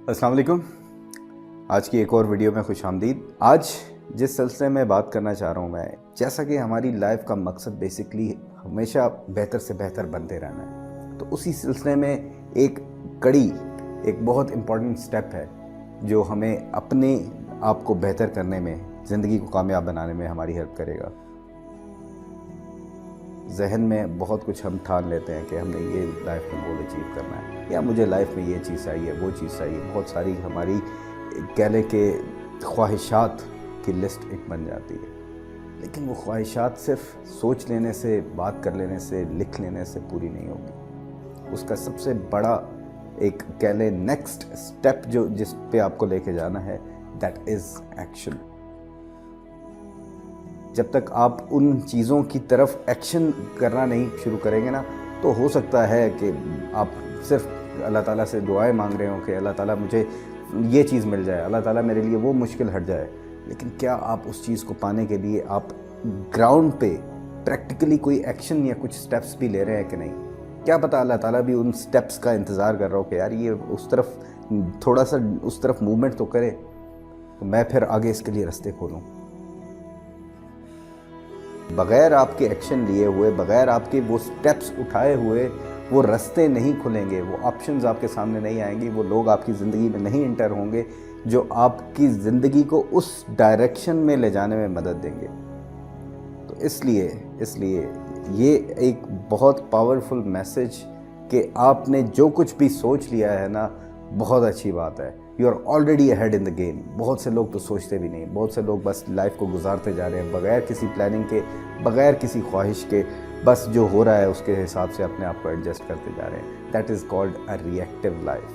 अस्सलाम वालेकुम। आज की एक और वीडियो में खुश आमदीद। आज जिस सिलसिले में बात करना चाह रहा हूँ मैं, जैसा कि हमारी लाइफ का मकसद बेसिकली हमेशा बेहतर से बेहतर बनते रहना है, तो उसी सिलसिले में एक कड़ी, एक बहुत इम्पॉर्टेंट स्टेप है जो हमें अपने आप को बेहतर करने में, ज़िंदगी को कामयाब बनाने में हमारी हेल्प करेगा। जहन में बहुत कुछ हम ठान लेते हैं कि हमने ये लाइफ में गोल अचीव करना है, या मुझे लाइफ में ये चीज़ चाहिए, वो चीज़ चाहिए। बहुत सारी हमारी कह लें कि ख्वाहिशात की लिस्ट एक बन जाती है, लेकिन वो ख्वाहिशात सिर्फ सोच लेने से, बात कर लेने से, लिख लेने से पूरी नहीं होगी। उसका सबसे बड़ा एक कह लें नेक्स्ट स्टेप जो जिस पे आपको लेके जाना है, दैट इज़ एक्शन। जब तक आप उन चीज़ों की तरफ एक्शन करना नहीं शुरू करेंगे ना, तो हो सकता है कि आप सिर्फ अल्लाह ताला से दुआएं मांग रहे हो कि अल्लाह ताला मुझे ये चीज़ मिल जाए, अल्लाह ताला मेरे लिए वो मुश्किल हट जाए, लेकिन क्या आप उस चीज़ को पाने के लिए आप ग्राउंड पे प्रैक्टिकली कोई एक्शन या कुछ स्टेप्स भी ले रहे हैं कि नहीं? क्या पता अल्लाह ताला भी उन स्टेप्स का इंतज़ार कर रहा हो कि यार ये उस तरफ थोड़ा सा उस तरफ मूवमेंट तो करे, तो मैं फिर आगे इसके लिए रास्ते खोलूँ। बग़ैर आपके एक्शन लिए हुए, बग़ैर आपके वो स्टेप्स उठाए हुए वो रास्ते नहीं खुलेंगे, वो ऑप्शंस आपके सामने नहीं आएंगी, वो लोग आपकी ज़िंदगी में नहीं इंटर होंगे जो आपकी ज़िंदगी को उस डायरेक्शन में ले जाने में मदद देंगे। तो इसलिए ये एक बहुत पावरफुल मैसेज कि आपने जो कुछ भी सोच लिया है ना, बहुत अच्छी बात है। You are already ahead in the game. बहुत से लोग तो सोचते भी नहीं, बहुत से लोग बस लाइफ को गुजारते जा रहे हैं बग़ैर किसी प्लानिंग के, बग़ैर किसी ख्वाहिश के, बस जो हो रहा है उसके हिसाब से अपने आप को एडजस्ट करते जा रहे हैं। That is called a reactive life.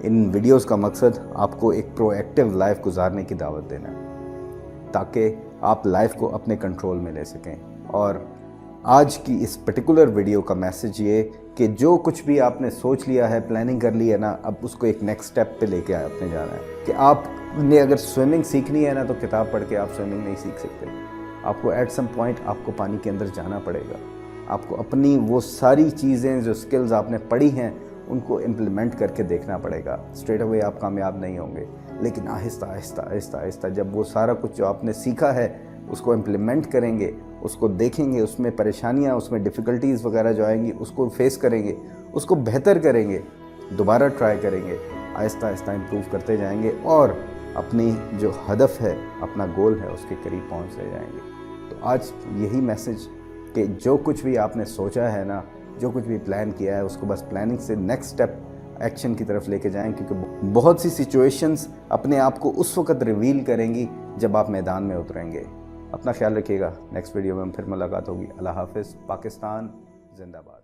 In videos का मकसद आपको एक प्रोएक्टिव लाइफ गुजारने की दावत देना है, ताकि आप लाइफ को अपने कंट्रोल में ले सकें। और आज की इस पर्टिकुलर वीडियो का मैसेज ये कि जो कुछ भी आपने सोच लिया है, प्लानिंग कर ली है ना, अब उसको एक नेक्स्ट स्टेप पे लेके आपने जाना है। कि आपने अगर स्विमिंग सीखनी है ना, तो किताब पढ़ के आप स्विमिंग नहीं सीख सकते। आपको एट सम पॉइंट आपको पानी के अंदर जाना पड़ेगा। आपको अपनी वो सारी चीज़ें जो स्किल्स आपने पढ़ी हैं उनको इम्प्लीमेंट करके देखना पड़ेगा। स्ट्रेट अवे आप कामयाब नहीं होंगे, लेकिन आहिस्ता आहिस्ता आहिस्ता आहिस्ता जब वो सारा कुछ जो आपने सीखा है उसको इम्प्लीमेंट करेंगे, उसको देखेंगे, उसमें परेशानियाँ, उसमें डिफ़िकल्टीज़ वगैरह जो आएंगी उसको फेस करेंगे, उसको बेहतर करेंगे, दोबारा ट्राई करेंगे, आहिस्ता आहिस्ता इम्प्रूव करते जाएंगे और अपनी जो हदफ है, अपना गोल है, उसके करीब पहुँचते जाएंगे। तो आज यही मैसेज कि जो कुछ भी आपने सोचा है ना, जो कुछ भी प्लान किया है, उसको बस प्लानिंग से नेक्स्ट स्टेप एक्शन की तरफ लेके जाएं, क्योंकि बहुत सी सिचुएशंस अपने आप को उस वक्त रिवील करेंगी जब आप मैदान में उतरेंगे। अपना ख्याल रखिएगा। नेक्स्ट वीडियो में फिर मुलाकात होगी। अल्लाह हाफिज़। पाकिस्तान जिंदाबाद।